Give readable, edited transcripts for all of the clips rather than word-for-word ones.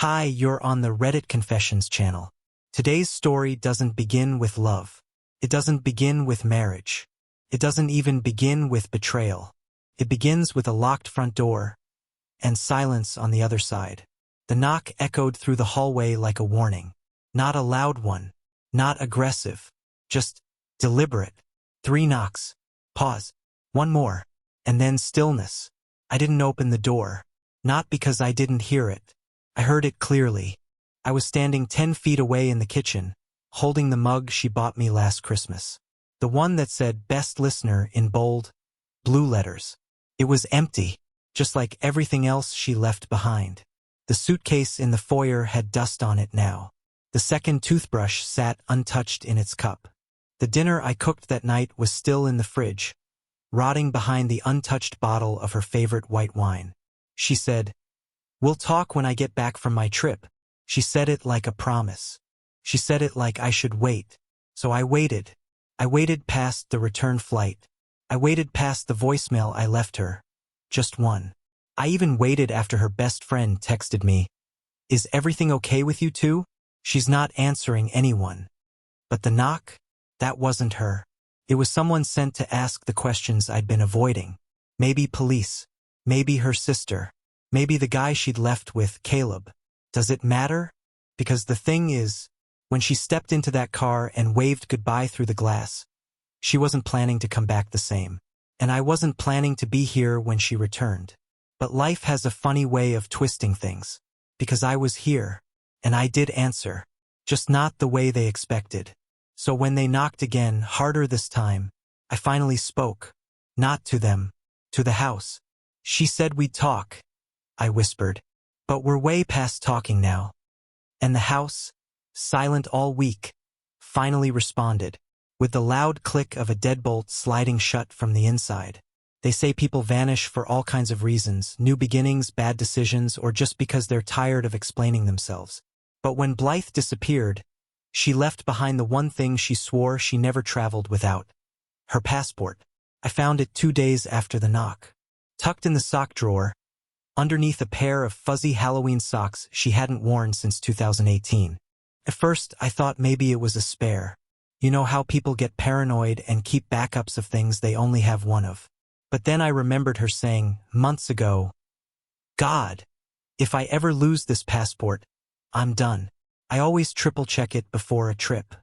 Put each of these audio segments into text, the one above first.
Hi, you're on the Reddit Confessions channel. Today's story doesn't begin with love. It doesn't begin with marriage. It doesn't even begin with betrayal. It begins with a locked front door and silence on the other side. The knock echoed through the hallway like a warning. Not a loud one, not aggressive, just deliberate. 3 knocks. Pause. 1 more. And then stillness. I didn't open the door. Not because I didn't hear it. I heard it clearly. I was standing 10 feet away in the kitchen, holding the mug she bought me last Christmas. The one that said Best Listener in bold, blue letters. It was empty, just like everything else she left behind. The suitcase in the foyer had dust on it now. The second toothbrush sat untouched in its cup. The dinner I cooked that night was still in the fridge, rotting behind the untouched bottle of her favorite white wine. She said, "We'll talk when I get back from my trip." She said it like a promise. She said it like I should wait. So I waited. I waited past the return flight. I waited past the voicemail I left her. Just one. I even waited after her best friend texted me, "Is everything okay with you two?" She's not answering anyone. But the knock? That wasn't her. It was someone sent to ask the questions I'd been avoiding. Maybe police. Maybe her sister. Maybe the guy she'd left with, Caleb. Does it matter? Because the thing is, when she stepped into that car and waved goodbye through the glass, she wasn't planning to come back the same. And I wasn't planning to be here when she returned. But life has a funny way of twisting things. Because I was here, and I did answer. Just not the way they expected. So when they knocked again, harder this time, I finally spoke. Not to them. To the house. She said we'd talk. I whispered. But we're way past talking now. And the house, silent all week, finally responded, with the loud click of a deadbolt sliding shut from the inside. They say people vanish for all kinds of reasons, new beginnings, bad decisions, or just because they're tired of explaining themselves. But when Blythe disappeared, she left behind the one thing she swore she never traveled without. Her passport. I found it 2 days after the knock. Tucked in the sock drawer, underneath a pair of fuzzy Halloween socks she hadn't worn since 2018. At first, I thought maybe it was a spare. You know how people get paranoid and keep backups of things they only have one of. But then I remembered her saying, months ago, "God, if I ever lose this passport, I'm done." I always triple-check it before a trip.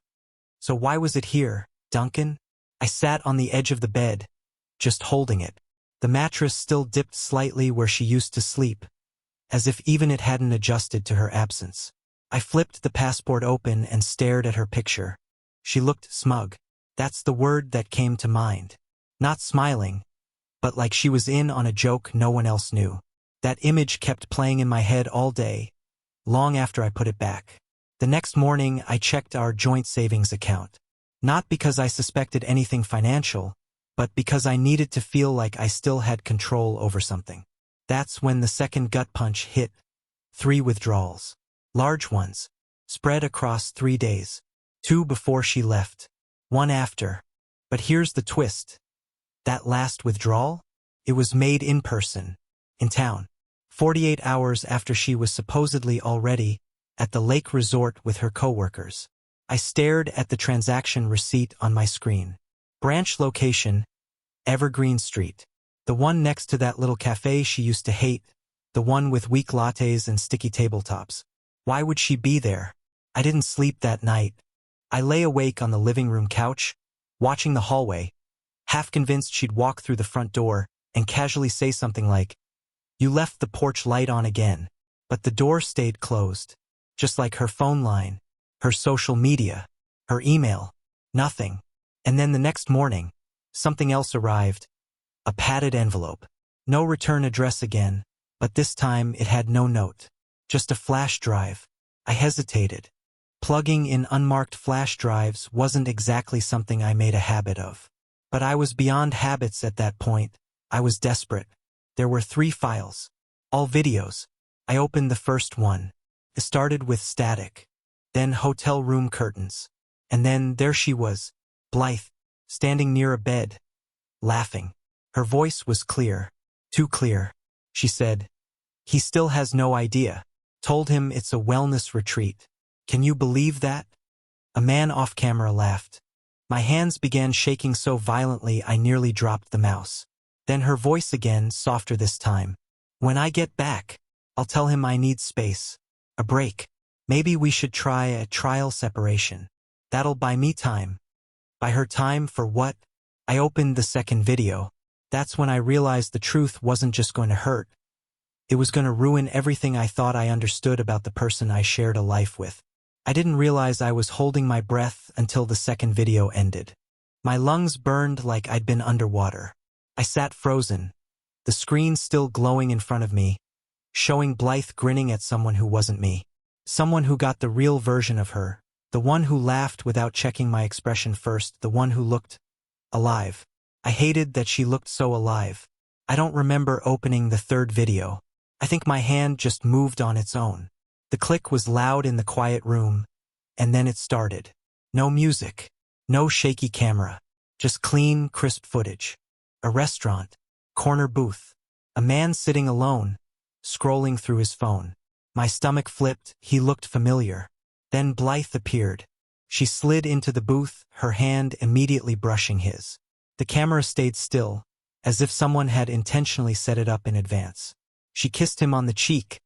So why was it here, Duncan? I sat on the edge of the bed, just holding it. The mattress still dipped slightly where she used to sleep, as if even it hadn't adjusted to her absence. I flipped the passport open and stared at her picture. She looked smug. That's the word that came to mind. Not smiling, but like she was in on a joke no one else knew. That image kept playing in my head all day, long after I put it back. The next morning, I checked our joint savings account. Not because I suspected anything financial, but because I needed to feel like I still had control over something. That's when the second gut punch hit. 3 withdrawals. Large ones. Spread across 3 days. 2 before she left. 1 after. But here's the twist. That last withdrawal? It was made in person. In town. 48 hours after she was supposedly already at the lake resort with her coworkers. I stared at the transaction receipt on my screen. Branch location, Evergreen Street. The one next to that little cafe she used to hate, the one with weak lattes and sticky tabletops. Why would she be there? I didn't sleep that night. I lay awake on the living room couch, watching the hallway, half convinced she'd walk through the front door and casually say something like, "You left the porch light on again." But the door stayed closed. Just like her phone line, her social media, her email. Nothing. And then the next morning, something else arrived. A padded envelope. No return address again, but this time it had no note. Just a flash drive. I hesitated. Plugging in unmarked flash drives wasn't exactly something I made a habit of. But I was beyond habits at that point. I was desperate. There were 3 files. All videos. I opened the first one. It started with static. Then hotel room curtains. And then there she was, Blythe, standing near a bed, laughing. Her voice was clear. Too clear. She said, "He still has no idea. Told him it's a wellness retreat. Can you believe that? A man off camera laughed. My hands began shaking so violently I nearly dropped the mouse. Then her voice again, softer this time. When I get back, I'll tell him I need space. A break. Maybe we should try a trial separation. That'll buy me time. Buy her time for what? I opened the second video. That's when I realized the truth wasn't just going to hurt. It was going to ruin everything I thought I understood about the person I shared a life with. I didn't realize I was holding my breath until the second video ended. My lungs burned like I'd been underwater. I sat frozen, the screen still glowing in front of me, showing Blythe grinning at someone who wasn't me. Someone who got the real version of her, the one who laughed without checking my expression first, the one who looked alive. I hated that she looked so alive. I don't remember opening the third video. I think my hand just moved on its own. The click was loud in the quiet room, and then it started. No music, no shaky camera, just clean, crisp footage. A restaurant, corner booth, a man sitting alone, scrolling through his phone. My stomach flipped, he looked familiar. Then Blythe appeared. She slid into the booth, her hand immediately brushing his. The camera stayed still, as if someone had intentionally set it up in advance. She kissed him on the cheek,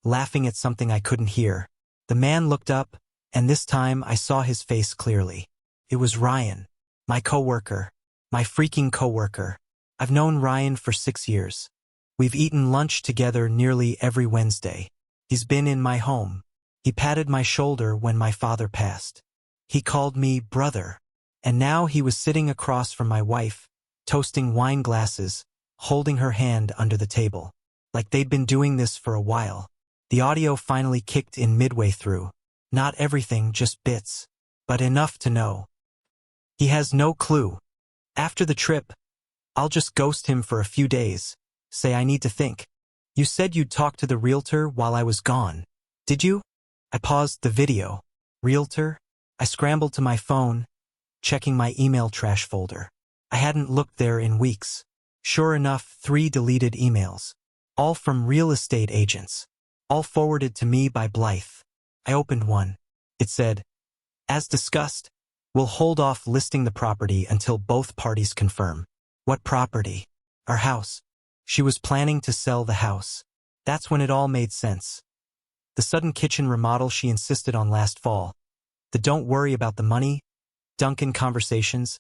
laughing at something I couldn't hear. The man looked up, and this time I saw his face clearly. It was Ryan, my coworker, my freaking coworker. I've known Ryan for 6 years. We've eaten lunch together nearly every Wednesday. He's been in my home. He patted my shoulder when my father passed. He called me brother. And now he was sitting across from my wife, toasting wine glasses, holding her hand under the table. Like they'd been doing this for a while. The audio finally kicked in midway through. Not everything, just bits. But enough to know. He has no clue. After the trip, I'll just ghost him for a few days. Say I need to think. You said you'd talk to the realtor while I was gone. Did you? I paused the video. Realtor? I scrambled to my phone, checking my email trash folder. I hadn't looked there in weeks. Sure enough, 3 deleted emails. All from real estate agents. All forwarded to me by Blythe. I opened one. It said, as discussed, we'll hold off listing the property until both parties confirm. What property? Our house. She was planning to sell the house. That's when it all made sense. The sudden kitchen remodel she insisted on last fall. The don't worry about the money, Duncan conversations.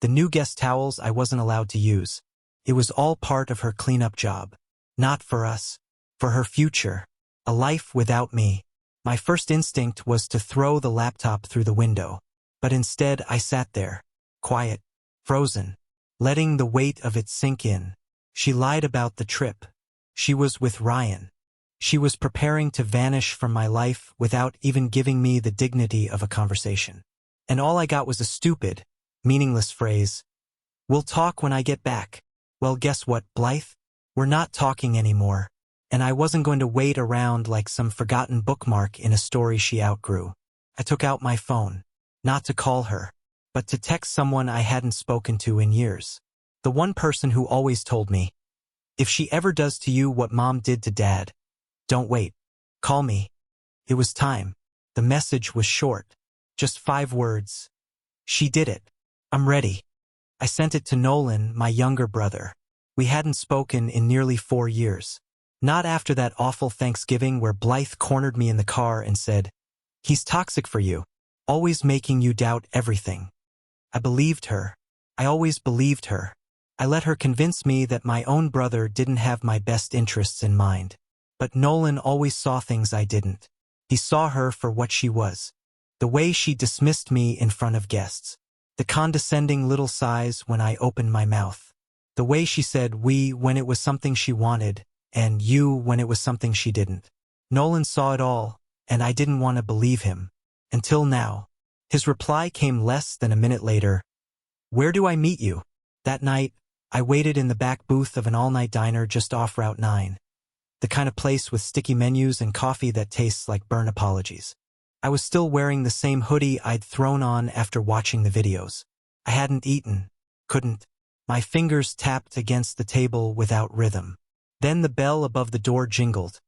The new guest towels I wasn't allowed to use. It was all part of her cleanup job. Not for us. For her future. A life without me. My first instinct was to throw the laptop through the window. But instead I sat there. Quiet. Frozen. Letting the weight of it sink in. She lied about the trip. She was with Ryan. She was preparing to vanish from my life without even giving me the dignity of a conversation. And all I got was a stupid, meaningless phrase. We'll talk when I get back. Well, guess what, Blythe? We're not talking anymore. And I wasn't going to wait around like some forgotten bookmark in a story she outgrew. I took out my phone. Not to call her, but to text someone I hadn't spoken to in years. The one person who always told me, if she ever does to you what Mom did to Dad, don't wait. Call me. It was time. The message was short. Just 5 words. She did it. I'm ready. I sent it to Nolan, my younger brother. We hadn't spoken in nearly 4 years. Not after that awful Thanksgiving where Blythe cornered me in the car and said, he's toxic for you. Always making you doubt everything. I believed her. I always believed her. I let her convince me that my own brother didn't have my best interests in mind. But Nolan always saw things I didn't. He saw her for what she was. The way she dismissed me in front of guests. The condescending little sighs when I opened my mouth. The way she said we when it was something she wanted, and you when it was something she didn't. Nolan saw it all, and I didn't want to believe him. Until now. His reply came less than a minute later. Where do I meet you? That night, I waited in the back booth of an all-night diner just off Route 9. The kind of place with sticky menus and coffee that tastes like burnt apologies. I was still wearing the same hoodie I'd thrown on after watching the videos. I hadn't eaten. Couldn't. My fingers tapped against the table without rhythm. Then the bell above the door jingled.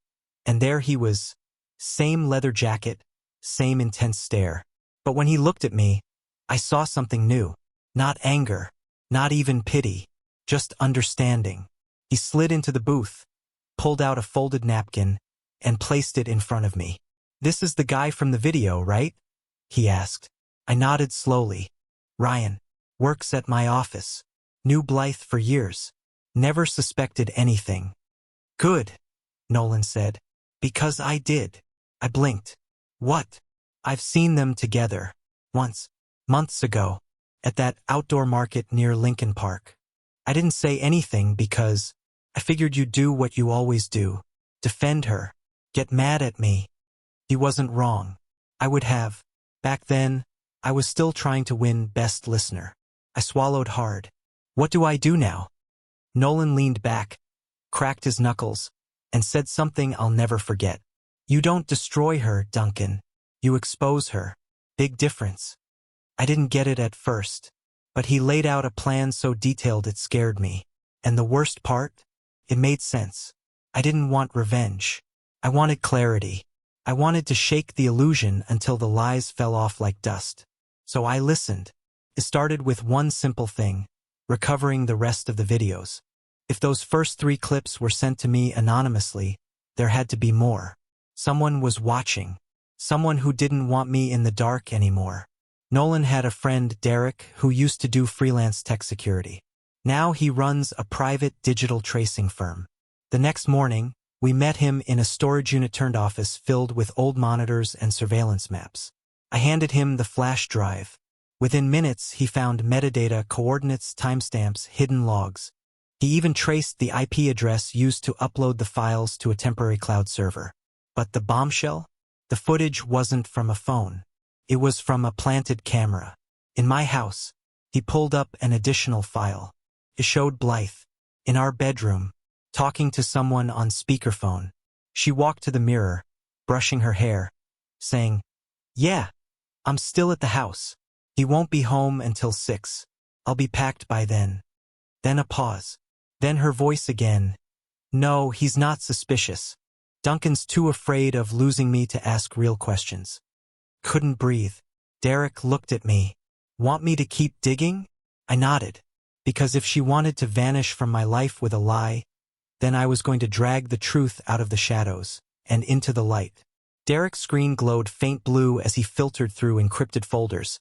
And there he was, Same leather jacket, same intense stare. But when he looked at me, I saw something new. Not anger, not even pity, just understanding. He slid into the booth, pulled out a folded napkin, and placed it in front of me. "This is the guy from the video, right?" he asked. I nodded slowly. "Ryan. Works at my office. Knew Blythe for years. Never suspected anything." "Good," Nolan said. "Because I did." I blinked. "What?" "I've seen them together. Once. Months ago. At that outdoor market near Lincoln Park." I didn't say anything because I figured you'd do what you always do. Defend her. Get mad at me. He wasn't wrong. I would have. Back then, I was still trying to win Best Listener. I swallowed hard. "What do I do now?" Nolan leaned back, cracked his knuckles, and said something I'll never forget. "You don't destroy her, Duncan. You expose her. Big difference." I didn't get it at first, but he laid out a plan so detailed it scared me. And the worst part? It made sense. I didn't want revenge. I wanted clarity. I wanted to shake the illusion until the lies fell off like dust. So I listened. It started with one simple thing: recovering the rest of the videos. If those first 3 clips were sent to me anonymously, there had to be more. Someone was watching. Someone who didn't want me in the dark anymore. Nolan had a friend, Derek, who used to do freelance tech security. Now he runs a private digital tracing firm. The next morning, we met him in a storage unit-turned office filled with old monitors and surveillance maps. I handed him the flash drive. Within minutes, he found metadata, coordinates, timestamps, hidden logs. He even traced the IP address used to upload the files to a temporary cloud server. But the bombshell? The footage wasn't from a phone. It was from a planted camera. In my house. He pulled up an additional file. It showed Blythe, in our bedroom, talking to someone on speakerphone. She walked to the mirror, brushing her hair, saying, "Yeah, I'm still at the house. He won't be home until 6. I'll be packed by then." Then a pause. Then her voice again. "No, he's not suspicious. Duncan's too afraid of losing me to ask real questions." Couldn't breathe. Derek looked at me. "Want me to keep digging?" I nodded. Because if she wanted to vanish from my life with a lie, then I was going to drag the truth out of the shadows and into the light. Derek's screen glowed faint blue as he filtered through encrypted folders,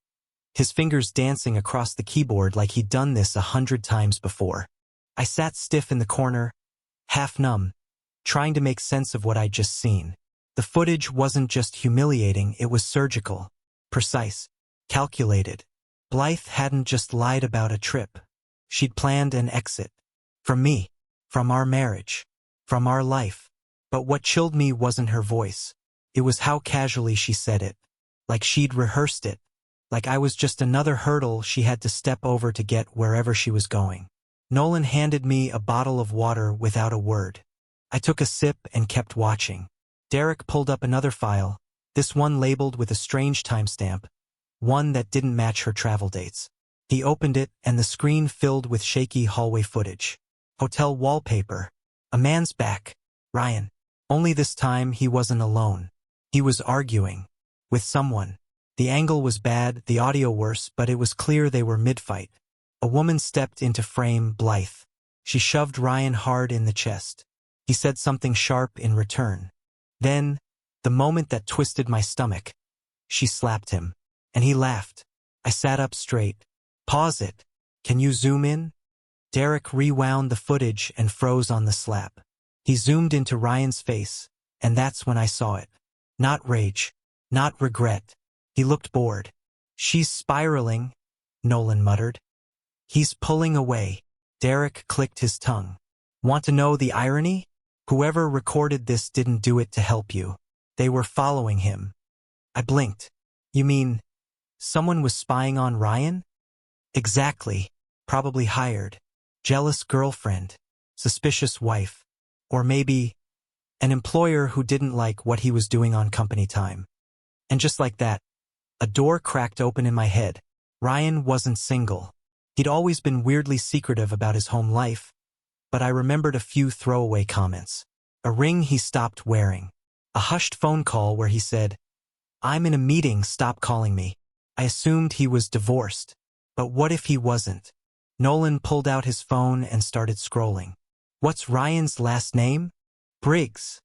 his fingers dancing across the keyboard like he'd done this 100 times before. I sat stiff in the corner, half numb, trying to make sense of what I'd just seen. The footage wasn't just humiliating, it was surgical, precise, calculated. Blythe hadn't just lied about a trip. She'd planned an exit. From me. From our marriage. From our life. But what chilled me wasn't her voice. It was how casually she said it. Like she'd rehearsed it. Like I was just another hurdle she had to step over to get wherever she was going. Nolan handed me a bottle of water without a word. I took a sip and kept watching. Derek pulled up another file, this one labeled with a strange timestamp, one that didn't match her travel dates. He opened it and the screen filled with shaky hallway footage. Hotel wallpaper. A man's back. Ryan. Only this time he wasn't alone. He was arguing. With someone. The angle was bad, the audio worse, but it was clear they were mid-fight. A woman stepped into frame, Blythe. She shoved Ryan hard in the chest. He said something sharp in return. Then, the moment that twisted my stomach, she slapped him. And he laughed. I sat up straight. "Pause it. Can you zoom in?" Derek rewound the footage and froze on the slap. He zoomed into Ryan's face, and that's when I saw it. Not rage. Not regret. He looked bored. "She's spiraling," Nolan muttered. "He's pulling away." Derek clicked his tongue. "Want to know the irony? Whoever recorded this didn't do it to help you. They were following him." I blinked. "You mean someone was spying on Ryan?" "Exactly. Probably hired. Jealous girlfriend. Suspicious wife. Or maybe an employer who didn't like what he was doing on company time." And just like that, a door cracked open in my head. Ryan wasn't single. He'd always been weirdly secretive about his home life, but I remembered a few throwaway comments. A ring he stopped wearing. A hushed phone call where he said, "I'm in a meeting, stop calling me." I assumed he was divorced. But what if he wasn't? Nolan pulled out his phone and started scrolling. "What's Ryan's last name?" "Briggs,"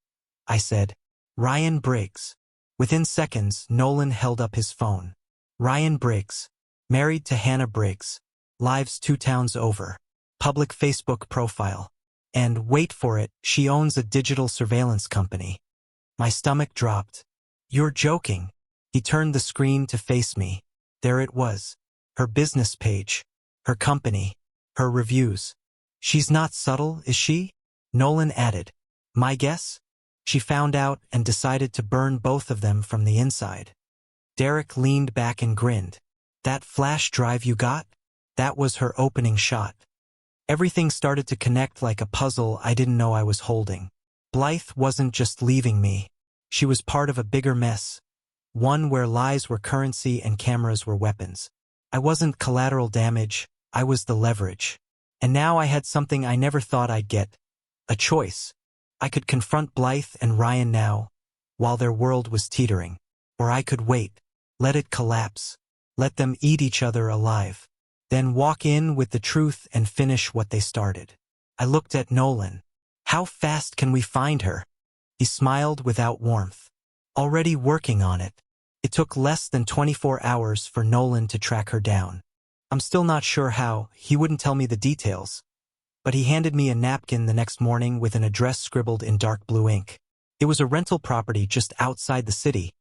I said. "Ryan Briggs." Within seconds, Nolan held up his phone. "Ryan Briggs. Married to Hannah Briggs. Lives 2 towns over. Public Facebook profile. And, wait for it, she owns a digital surveillance company." My stomach dropped. "You're joking." He turned the screen to face me. There it was. Her business page. Her company. Her reviews. "She's not subtle, is she?" Nolan added. "My guess? She found out and decided to burn both of them from the inside." Derek leaned back and grinned. "That flash drive you got? That was her opening shot." Everything started to connect like a puzzle I didn't know I was holding. Blythe wasn't just leaving me. She was part of a bigger mess. One where lies were currency and cameras were weapons. I wasn't collateral damage, I was the leverage. And now I had something I never thought I'd get. A choice. I could confront Blythe and Ryan now, while their world was teetering. Or I could wait, let it collapse, let them eat each other alive. Then walk in with the truth and finish what they started. I looked at Nolan. "How fast can we find her?" He smiled without warmth. "Already working on it." It took less than 24 hours for Nolan to track her down. I'm still not sure how, he wouldn't tell me the details. But he handed me a napkin the next morning with an address scribbled in dark blue ink. It was a rental property just outside the city,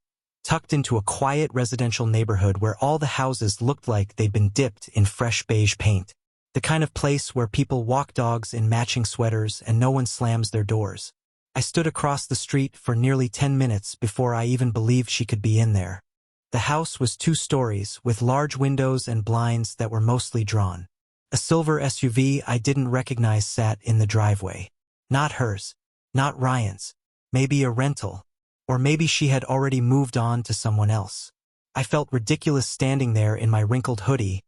tucked into a quiet residential neighborhood where all the houses looked like they'd been dipped in fresh beige paint. The kind of place where people walk dogs in matching sweaters and no one slams their doors. I stood across the street for nearly 10 minutes before I even believed she could be in there. The house was 2 stories, with large windows and blinds that were mostly drawn. A silver SUV I didn't recognize sat in the driveway. Not hers. Not Ryan's. Maybe a rental. Or maybe she had already moved on to someone else. I felt ridiculous standing there in my wrinkled hoodie,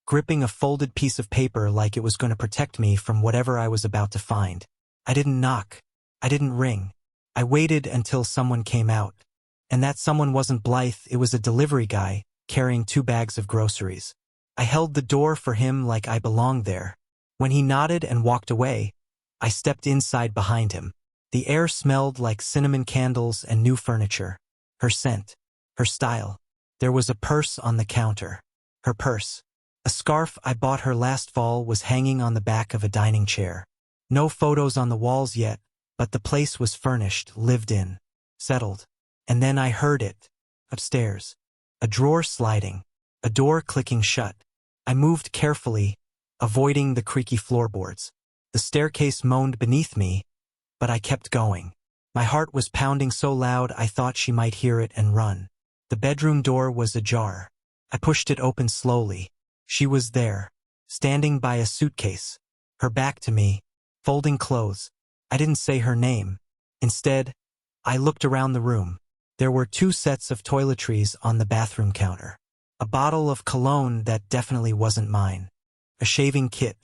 gripping a folded piece of paper like it was going to protect me from whatever I was about to find. I didn't knock. I didn't ring. I waited until someone came out. And that someone wasn't Blythe, it was a delivery guy, carrying 2 bags of groceries. I held the door for him like I belonged there. When he nodded and walked away, I stepped inside behind him. The air smelled like cinnamon candles and new furniture. Her scent. Her style. There was a purse on the counter. Her purse. A scarf I bought her last fall was hanging on the back of a dining chair. No photos on the walls yet, but the place was furnished, lived in, settled. And then I heard it. Upstairs. A drawer sliding. A door clicking shut. I moved carefully, avoiding the creaky floorboards. The staircase moaned beneath me, but I kept going. My heart was pounding so loud I thought she might hear it and run. The bedroom door was ajar. I pushed it open slowly. She was there, standing by a suitcase, her back to me, folding clothes. I didn't say her name. Instead, I looked around the room. There were 2 sets of toiletries on the bathroom counter. A bottle of cologne that definitely wasn't mine. A shaving kit.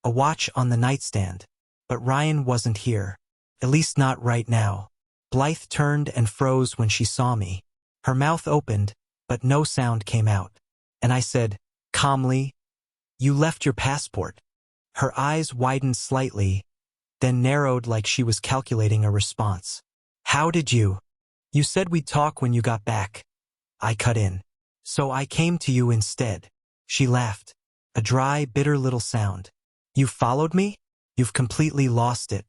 A watch on the nightstand. But Ryan wasn't here. At least not right now. Blythe turned and froze when she saw me. Her mouth opened, but no sound came out. And I said, calmly, "You left your passport." Her eyes widened slightly, then narrowed like she was calculating a response. "How did you? You said we'd talk when you got back." I cut in. "So I came to you instead." She laughed. A dry, bitter little sound. "You followed me? You've completely lost it."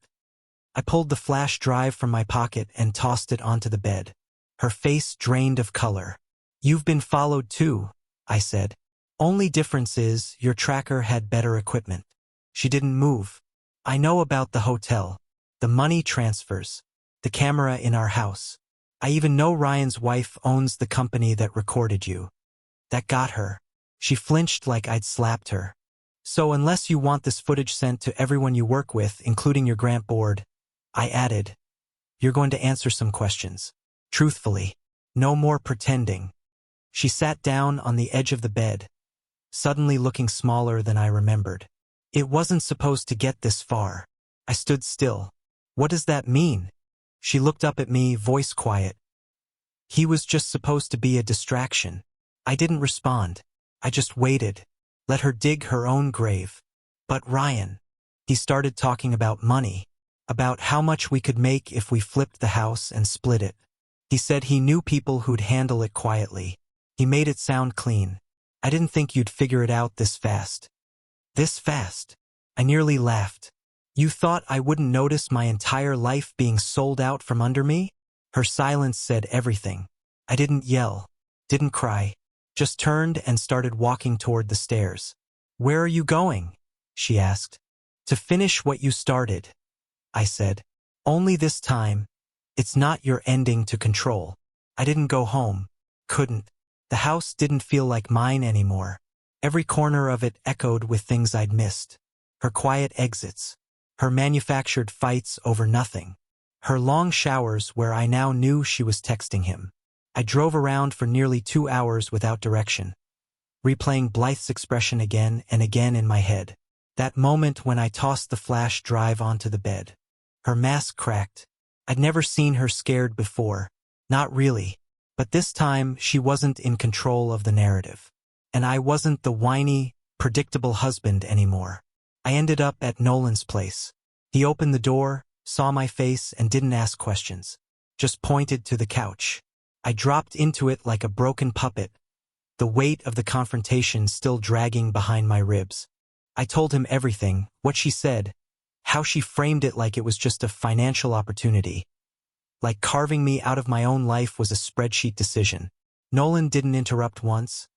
I pulled the flash drive from my pocket and tossed it onto the bed. Her face drained of color. "You've been followed too," I said. "Only difference is your tracker had better equipment." She didn't move. "I know about the hotel, the money transfers, the camera in our house. I even know Ryan's wife owns the company that recorded you." That got her. She flinched like I'd slapped her. "So unless you want this footage sent to everyone you work with, including your grant board," I added, "you're going to answer some questions. Truthfully. No more pretending." She sat down on the edge of the bed, suddenly looking smaller than I remembered. "It wasn't supposed to get this far." I stood still. "What does that mean?" She looked up at me, voice quiet. He was just supposed to be a distraction. I didn't respond. I just waited. Let her dig her own grave. But Ryan. He started talking about money. About how much we could make if we flipped the house and split it. He said he knew people who'd handle it quietly. He made it sound clean. I didn't think you'd figure it out this fast. This fast? I nearly laughed. You thought I wouldn't notice my entire life being sold out from under me? Her silence said everything. I didn't yell, didn't cry, just turned and started walking toward the stairs. Where are you going? She asked. To finish what you started, I said. Only this time, it's not your ending to control. I didn't go home. Couldn't. The house didn't feel like mine anymore. Every corner of it echoed with things I'd missed. Her quiet exits. Her manufactured fights over nothing. Her long showers where I now knew she was texting him. I drove around for nearly 2 hours without direction, replaying Blythe's expression again and again in my head. That moment when I tossed the flash drive onto the bed. Her mask cracked. I'd never seen her scared before. Not really. But this time, she wasn't in control of the narrative. And I wasn't the whiny, predictable husband anymore. I ended up at Nolan's place. He opened the door, saw my face, and didn't ask questions. Just pointed to the couch. I dropped into it like a broken puppet, the weight of the confrontation still dragging behind my ribs. I told him everything, what she said, how she framed it like it was just a financial opportunity. Like carving me out of my own life was a spreadsheet decision. Nolan didn't interrupt once,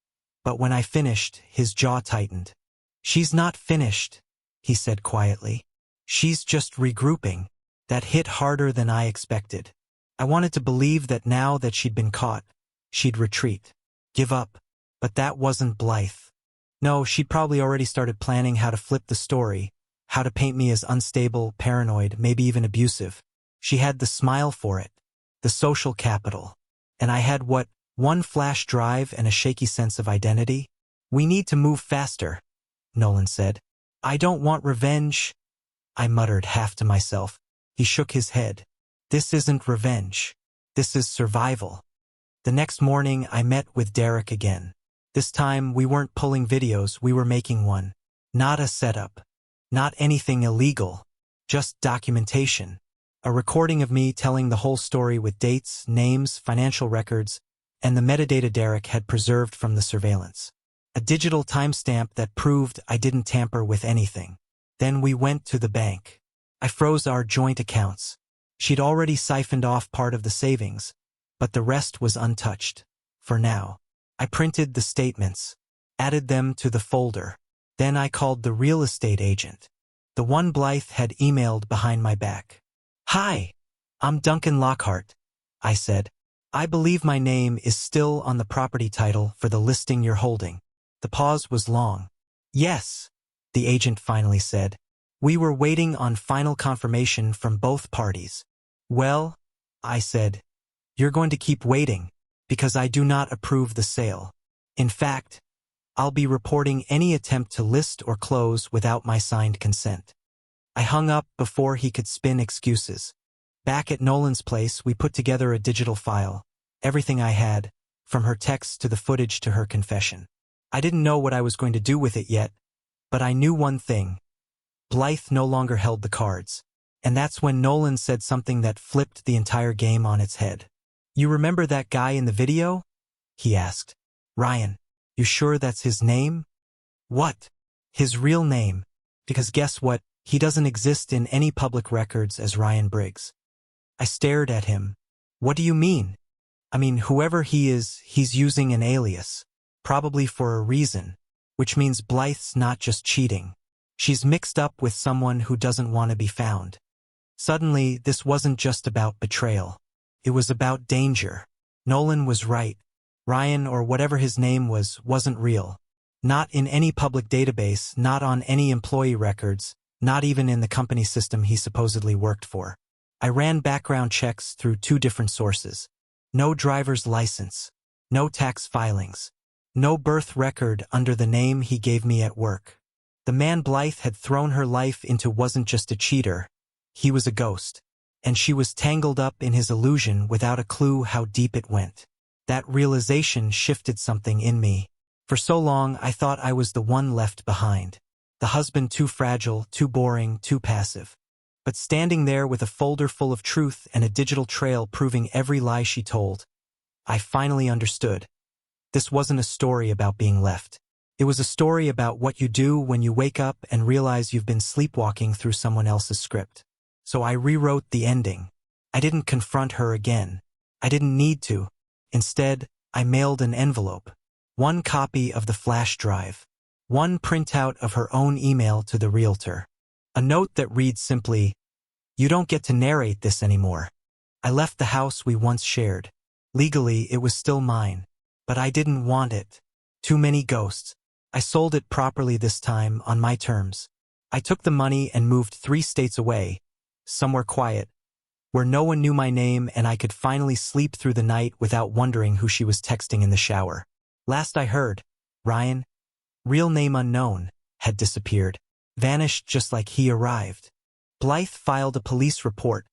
but when I finished, his jaw tightened. She's not finished, he said quietly. She's just regrouping. That hit harder than I expected. I wanted to believe that now that she'd been caught, she'd retreat, give up. But that wasn't Blythe. No, she'd probably already started planning how to flip the story, how to paint me as unstable, paranoid, maybe even abusive. She had the smile for it, the social capital. And I had what? One flash drive and a shaky sense of identity? We need to move faster, Nolan said. I don't want revenge, I muttered half to myself. He shook his head. This isn't revenge. This is survival. The next morning, I met with Derek again. This time, we weren't pulling videos, we were making one. Not a setup. Not anything illegal. Just documentation. A recording of me telling the whole story with dates, names, financial records, and the metadata Derek had preserved from the surveillance. A digital timestamp that proved I didn't tamper with anything. Then we went to the bank. I froze our joint accounts. She'd already siphoned off part of the savings, but the rest was untouched. For now. I printed the statements, added them to the folder. Then I called the real estate agent. The one Blythe had emailed behind my back. Hi, I'm Duncan Lockhart, I said. I believe my name is still on the property title for the listing you're holding. The pause was long. Yes, the agent finally said. We were waiting on final confirmation from both parties. Well, I said, you're going to keep waiting, because I do not approve the sale. In fact, I'll be reporting any attempt to list or close without my signed consent. I hung up before he could spin excuses. Back at Nolan's place, we put together a digital file. Everything I had, from her texts to the footage to her confession. I didn't know what I was going to do with it yet, but I knew one thing. Blythe no longer held the cards. And that's when Nolan said something that flipped the entire game on its head. You remember that guy in the video? He asked. Ryan, you sure that's his name? What? His real name. Because guess what? He doesn't exist in any public records as Ryan Briggs. I stared at him. What do you mean? I mean, whoever he is, he's using an alias. Probably for a reason. Which means Blythe's not just cheating. She's mixed up with someone who doesn't want to be found. Suddenly, this wasn't just about betrayal. It was about danger. Nolan was right. Ryan, or whatever his name was, wasn't real. Not in any public database, not on any employee records, not even in the company system he supposedly worked for. I ran background checks through 2 different sources. No driver's license. No tax filings. No birth record under the name he gave me at work. The man Blythe had thrown her life into wasn't just a cheater. He was a ghost. and she was tangled up in his illusion without a clue how deep it went. That realization shifted something in me. For so long, I thought I was the one left behind. The husband too fragile, too boring, too passive. But standing there with a folder full of truth and a digital trail proving every lie she told, I finally understood. This wasn't a story about being left. It was a story about what you do when you wake up and realize you've been sleepwalking through someone else's script. So I rewrote the ending. I didn't confront her again. I didn't need to. Instead, I mailed an envelope. One copy of the flash drive. One printout of her own email to the realtor. A note that reads simply, "You don't get to narrate this anymore." I left the house we once shared. Legally, it was still mine. But I didn't want it. Too many ghosts. I sold it properly this time, on my terms. I took the money and moved 3 states away, somewhere quiet, where no one knew my name and I could finally sleep through the night without wondering who she was texting in the shower. Last I heard, Ryan, real name unknown, had disappeared, vanished just like he arrived. Blythe filed a police report,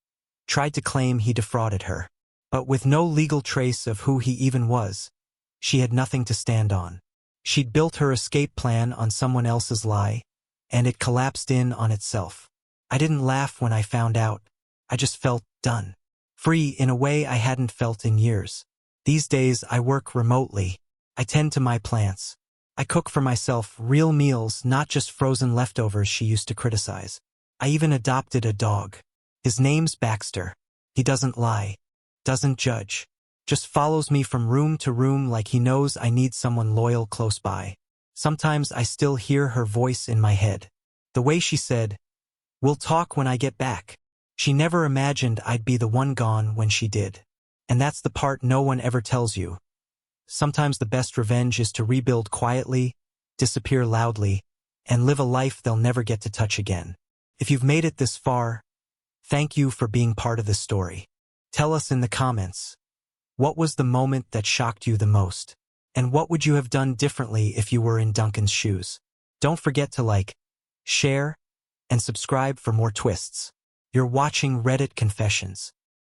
tried to claim he defrauded her. But with no legal trace of who he even was, she had nothing to stand on. She'd built her escape plan on someone else's lie, and it collapsed in on itself. I didn't laugh when I found out. I just felt done. Free in a way I hadn't felt in years. These days I work remotely. I tend to my plants. I cook for myself real meals, not just frozen leftovers she used to criticize. I even adopted a dog. His name's Baxter. He doesn't lie, doesn't judge, just follows me from room to room like he knows I need someone loyal close by. Sometimes I still hear her voice in my head. The way she said, "We'll talk when I get back." She never imagined I'd be the one gone when she did. And that's the part no one ever tells you. Sometimes the best revenge is to rebuild quietly, disappear loudly, and live a life they'll never get to touch again. If you've made it this far, thank you for being part of this story. Tell us in the comments, what was the moment that shocked you the most? And what would you have done differently if you were in Duncan's shoes? Don't forget to like, share, and subscribe for more twists. You're watching Reddit Confessions.